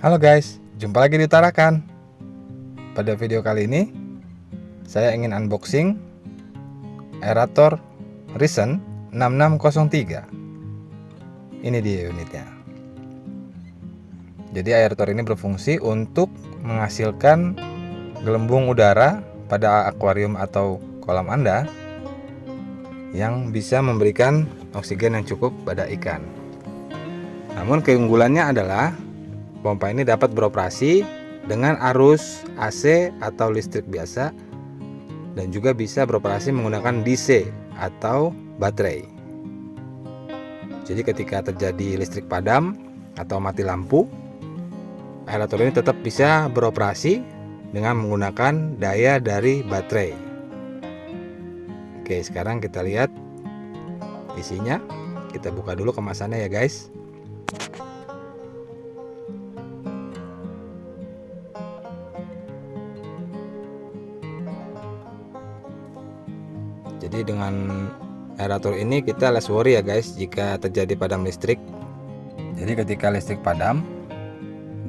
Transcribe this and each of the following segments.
Halo guys, jumpa lagi di Tarakan. Pada video kali ini, saya ingin unboxing aerator Ryzen 6603. Ini dia unitnya. Jadi aerator ini berfungsi untuk menghasilkan gelembung udara pada akuarium atau kolam Anda yang bisa memberikan oksigen yang cukup pada ikan. Namun keunggulannya adalah pompa ini dapat beroperasi dengan arus AC atau listrik biasa dan juga bisa beroperasi menggunakan DC atau baterai. Jadi ketika terjadi listrik padam atau mati lampu, aerator ini tetap bisa beroperasi dengan menggunakan daya dari baterai. Oke, sekarang kita lihat isinya. Kita buka dulu kemasannya ya guys. Jadi dengan aerator ini kita less worry ya guys jika terjadi padam listrik. Jadi ketika listrik padam,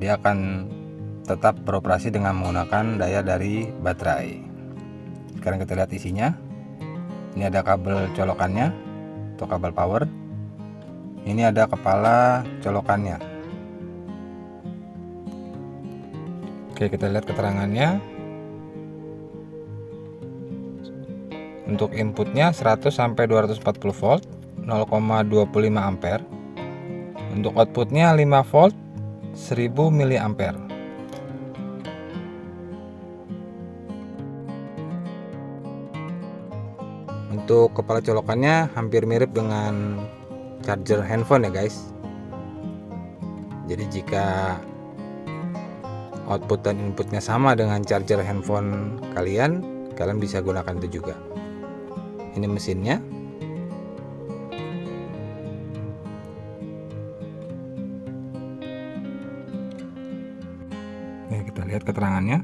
dia akan tetap beroperasi dengan menggunakan daya dari baterai. Sekarang kita lihat isinya. Ini ada kabel colokannya atau kabel power. Ini ada kepala colokannya. Oke, kita lihat keterangannya. Untuk inputnya 100 sampai 240 volt, 0,25 ampere. Untuk outputnya 5 volt, 1000 mA. Untuk kepala colokannya hampir mirip dengan charger handphone ya guys. Jadi jika output dan inputnya sama dengan charger handphone kalian bisa gunakan itu juga. Ini mesinnya. Nih, kita lihat keterangannya.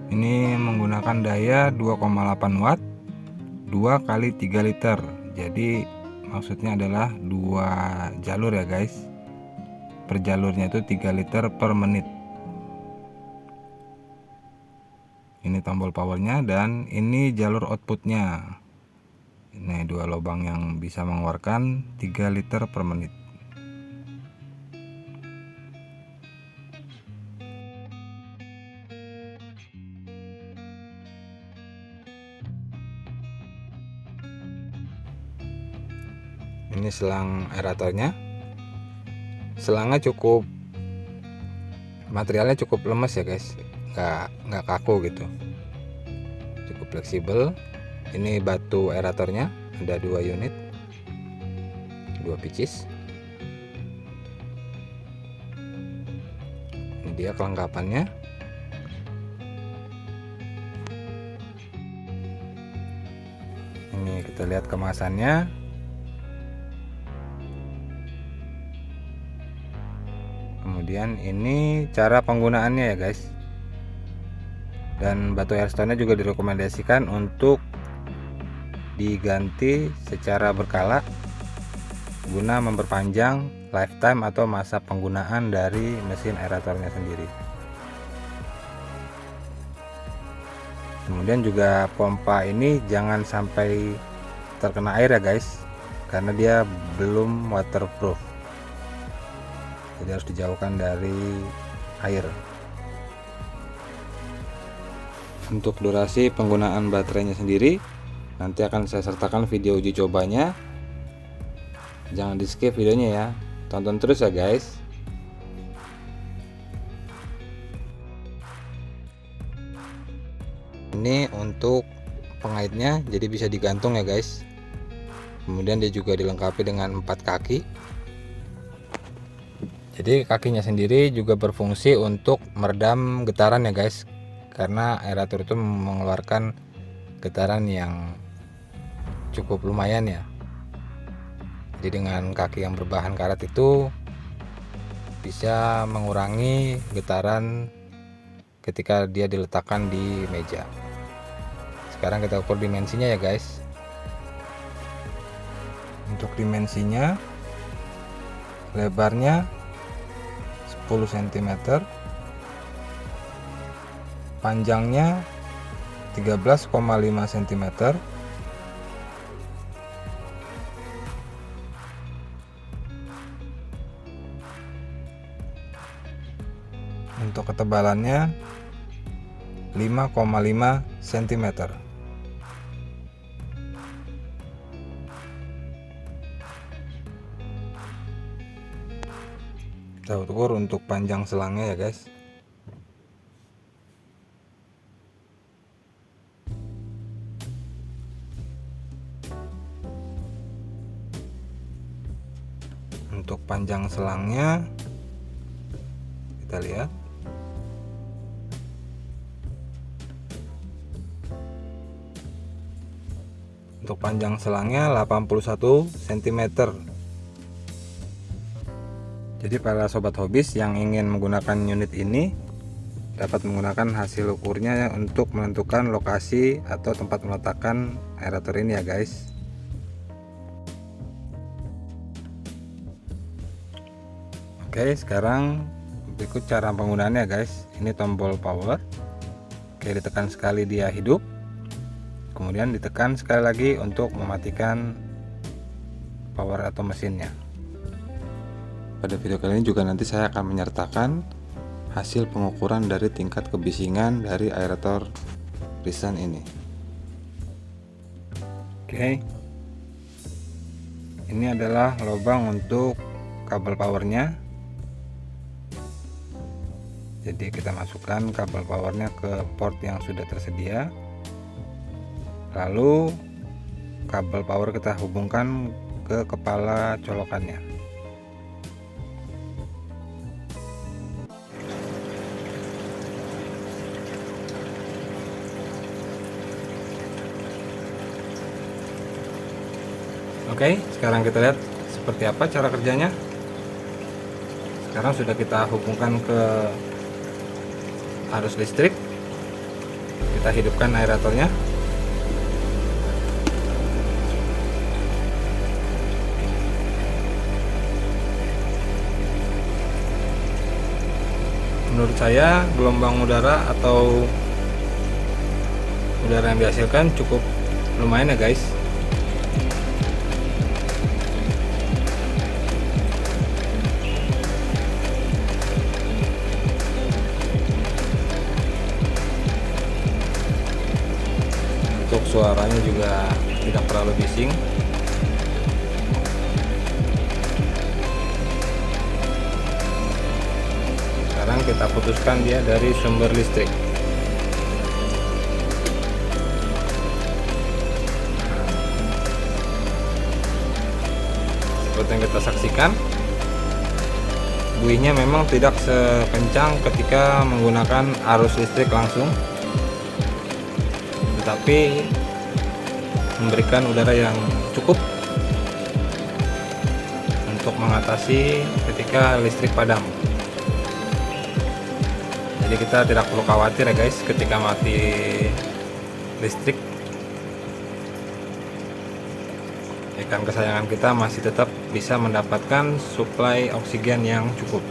Ini menggunakan daya 2,8 watt 2 kali 3 liter. Jadi maksudnya adalah 2 jalur ya guys. Per jalurnya itu 3 liter per menit. Ini tombol powernya dan ini jalur outputnya. Ini 2 lubang yang bisa mengeluarkan 3 liter per menit. Ini selang aeratornya. Selangnya cukup, materialnya cukup lemes ya guys, nggak kaku gitu, cukup fleksibel. Ini batu aeratornya ada 2 unit, 2 pieces. Ini dia kelengkapannya. Ini kita lihat kemasannya. Kemudian ini cara penggunaannya ya guys. Dan batu airstone-nya juga direkomendasikan untuk diganti secara berkala guna memperpanjang lifetime atau masa penggunaan dari mesin aeratornya sendiri. Kemudian juga pompa ini jangan sampai terkena air ya guys, karena dia belum waterproof. Jadi harus dijauhkan dari air. Untuk durasi penggunaan baterainya sendiri nanti akan saya sertakan video uji cobanya. Jangan di skip videonya ya, tonton terus ya guys. Ini untuk pengaitnya, jadi bisa digantung ya guys. Kemudian dia juga dilengkapi dengan 4 kaki. Jadi kakinya sendiri juga berfungsi untuk meredam getaran ya guys, karena aerator itu mengeluarkan getaran yang cukup lumayan ya. Jadi dengan kaki yang berbahan karet itu bisa mengurangi getaran ketika dia diletakkan di meja. Sekarang kita ukur dimensinya ya guys. Untuk dimensinya, lebarnya cm, panjangnya 13,5 cm, untuk ketebalannya 5,5 cm. Kita ukur untuk panjang selangnya ya guys. Untuk panjang selangnya kita lihat. Untuk panjang selangnya 81 cm. Jadi para sobat hobis yang ingin menggunakan unit ini dapat menggunakan hasil ukurnya untuk menentukan lokasi atau tempat meletakkan aerator ini ya guys. Oke, sekarang berikut cara penggunaannya guys. Ini tombol power. Oke, ditekan sekali dia hidup, kemudian ditekan sekali lagi untuk mematikan power atau mesinnya. Pada video kali ini juga nanti saya akan menyertakan hasil pengukuran dari tingkat kebisingan dari aerator Risan ini. Oke, ini adalah lubang untuk kabel powernya. Jadi kita masukkan kabel powernya ke port yang sudah tersedia, lalu kabel power kita hubungkan ke kepala colokannya. Oke, sekarang kita lihat seperti apa cara kerjanya. Sekarang sudah kita hubungkan ke arus listrik. Kita hidupkan aeratornya. Menurut saya gelombang udara atau udara yang dihasilkan cukup lumayan ya guys. Untuk suaranya juga tidak terlalu bising. Sekarang kita putuskan dia dari sumber listrik. Seperti yang kita saksikan, buihnya memang tidak sekencang ketika menggunakan arus listrik langsung, tetapi memberikan udara yang cukup untuk mengatasi ketika listrik padam. Jadi kita tidak perlu khawatir ya guys ketika mati listrik. Ikan kesayangan kita masih tetap bisa mendapatkan suplai oksigen yang cukup.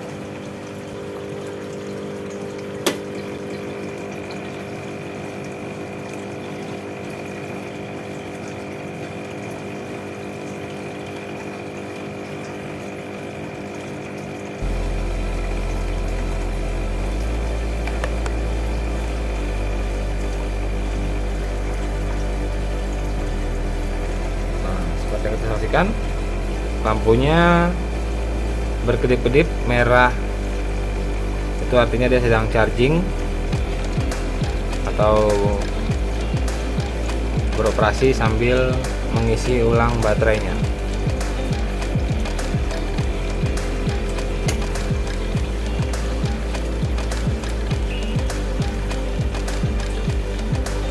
Yang kita saksikan, lampunya berkedip-kedip merah, itu artinya dia sedang charging atau beroperasi sambil mengisi ulang baterainya.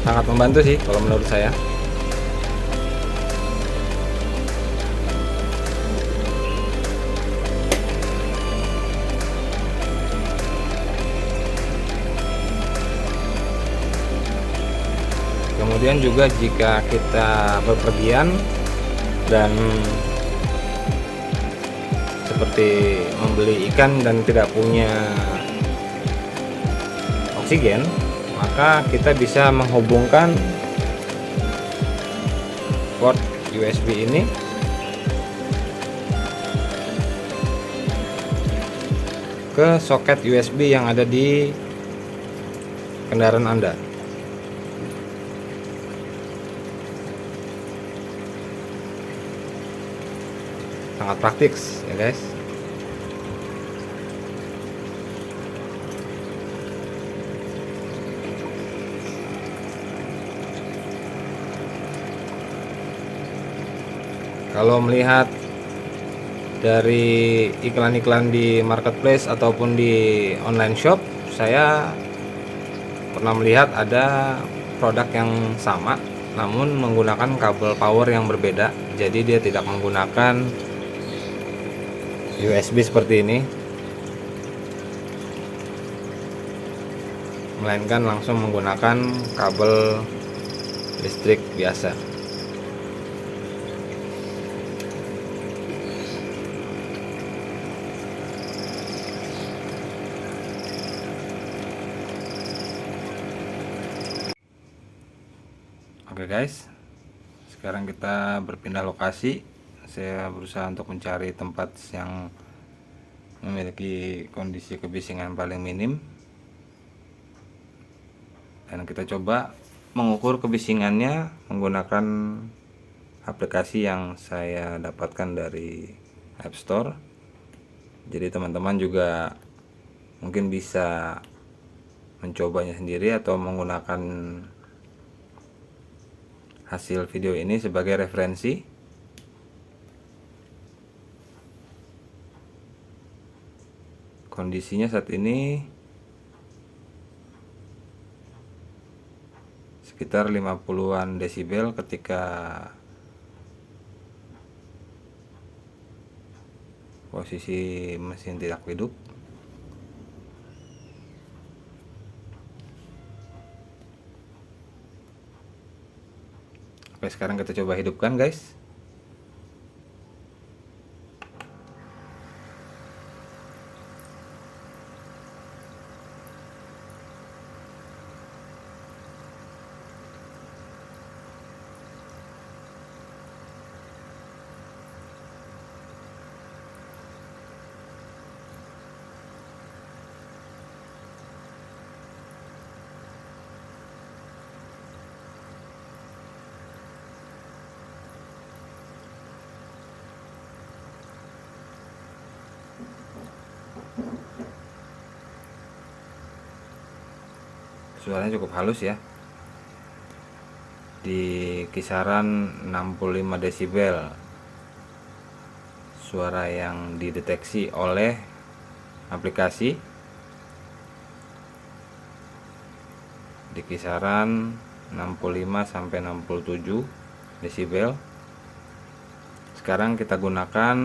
Sangat membantu sih kalau menurut saya. Kemudian juga jika kita bepergian dan seperti membeli ikan dan tidak punya oksigen, maka kita bisa menghubungkan port USB ini ke soket USB yang ada di kendaraan Anda. Sangat praktis ya guys. Kalau melihat dari iklan-iklan di marketplace ataupun di online shop, saya pernah melihat ada produk yang sama namun menggunakan kabel power yang berbeda. Jadi dia tidak menggunakan USB seperti ini, melainkan langsung menggunakan kabel listrik biasa. Oke guys, sekarang kita berpindah lokasi. Saya berusaha untuk mencari tempat yang memiliki kondisi kebisingan paling minim, dan kita coba mengukur kebisingannya menggunakan aplikasi yang saya dapatkan dari App Store. Jadi teman-teman juga mungkin bisa mencobanya sendiri atau menggunakan hasil video ini sebagai referensi. Kondisinya saat ini sekitar 50-an desibel ketika posisi mesin tidak hidup. Oke, sekarang kita coba hidupkan guys. Suaranya cukup halus ya, di kisaran 65 desibel suara yang dideteksi oleh aplikasi, di kisaran 65 sampai 67 desibel. Sekarang kita gunakan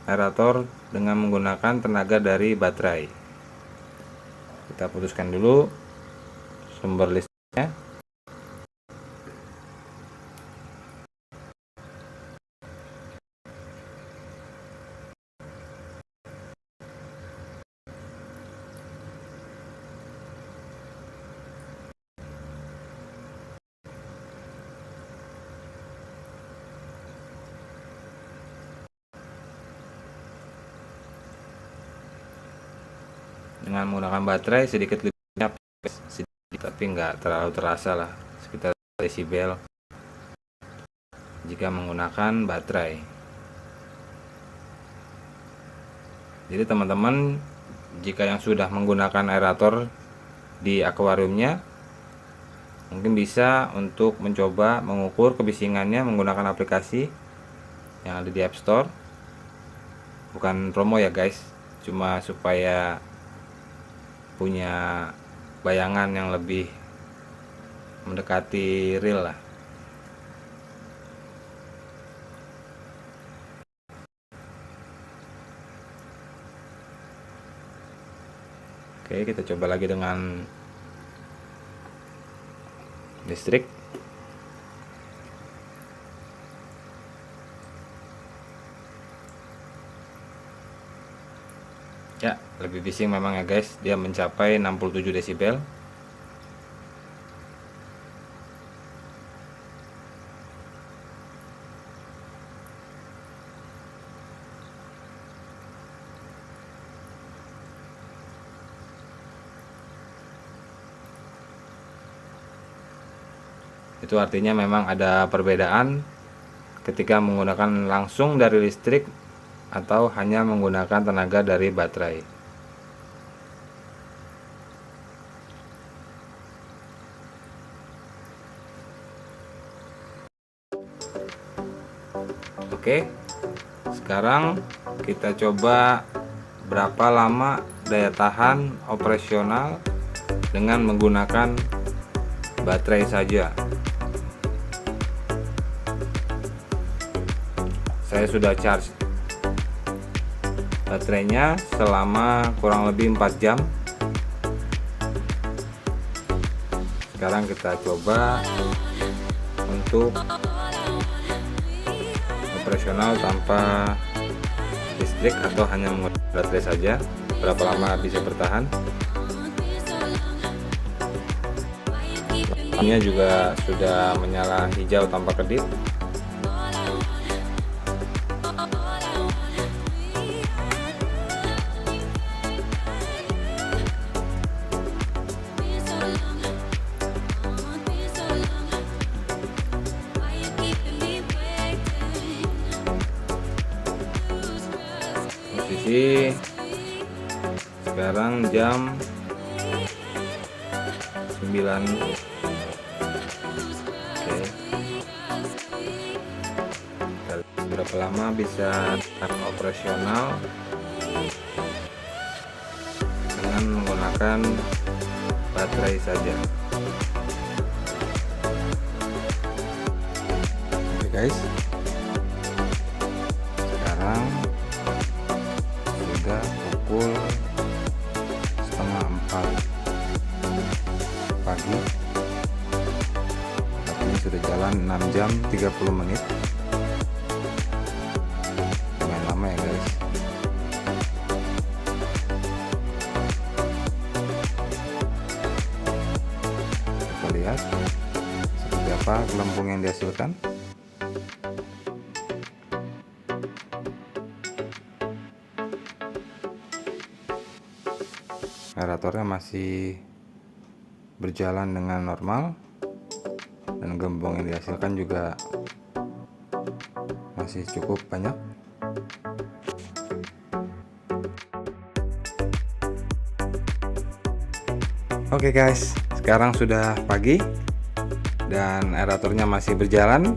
aerator dengan menggunakan tenaga dari baterai. Kita putuskan dulu sumber listriknya. Dengan menggunakan baterai sedikit lebih banyak, tapi nggak terlalu terasa lah, sekitar desibel jika menggunakan baterai. Jadi teman-teman, jika yang sudah menggunakan aerator di akuariumnya, mungkin bisa untuk mencoba mengukur kebisingannya menggunakan aplikasi yang ada di App Store. Bukan promo ya guys, cuma supaya punya bayangan yang lebih mendekati real lah. Oke, kita coba lagi dengan listrik. Ya, lebih bising memang ya guys, dia mencapai 67 desibel. Itu artinya memang ada perbedaan ketika menggunakan langsung dari listrik atau hanya menggunakan tenaga dari baterai. Oke, sekarang kita coba berapa lama daya tahan operasional dengan menggunakan baterai saja. Saya sudah charge baterainya selama kurang lebih 4 jam. Sekarang kita coba untuk operasional tanpa listrik atau hanya menggunakan baterai saja, berapa lama bisa bertahan. Lampunya juga sudah menyala hijau tanpa kedip. Posisi sekarang jam 9. Oke, berapa lama bisa operasional dengan menggunakan baterai saja. Oke guys, sekarang sudah pukul 3:30 pagi. Ini sudah jalan 6 jam 30 menit. Lumayan lama ya guys. Kita lihat seperti apa gelembung yang dihasilkan. Aeratornya masih berjalan dengan normal dan gelembung yang dihasilkan juga masih cukup banyak. Oke guys, sekarang sudah pagi dan aeratornya masih berjalan.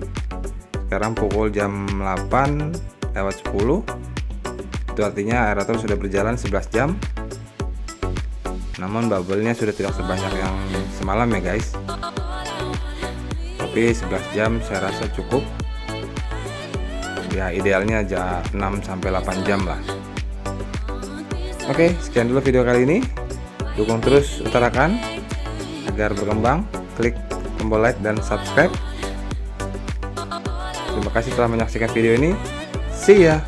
Sekarang pukul jam 8:10. Itu artinya aerator sudah berjalan 11 jam. Namun bubble-nya sudah tidak sebanyak yang semalam ya guys. Tapi 11 jam saya rasa cukup. Ya idealnya aja 6-8 jam lah. Oke, sekian dulu video kali ini. Dukung terus Utarakan agar berkembang. Klik tombol like dan subscribe. Terima kasih telah menyaksikan video ini. See ya.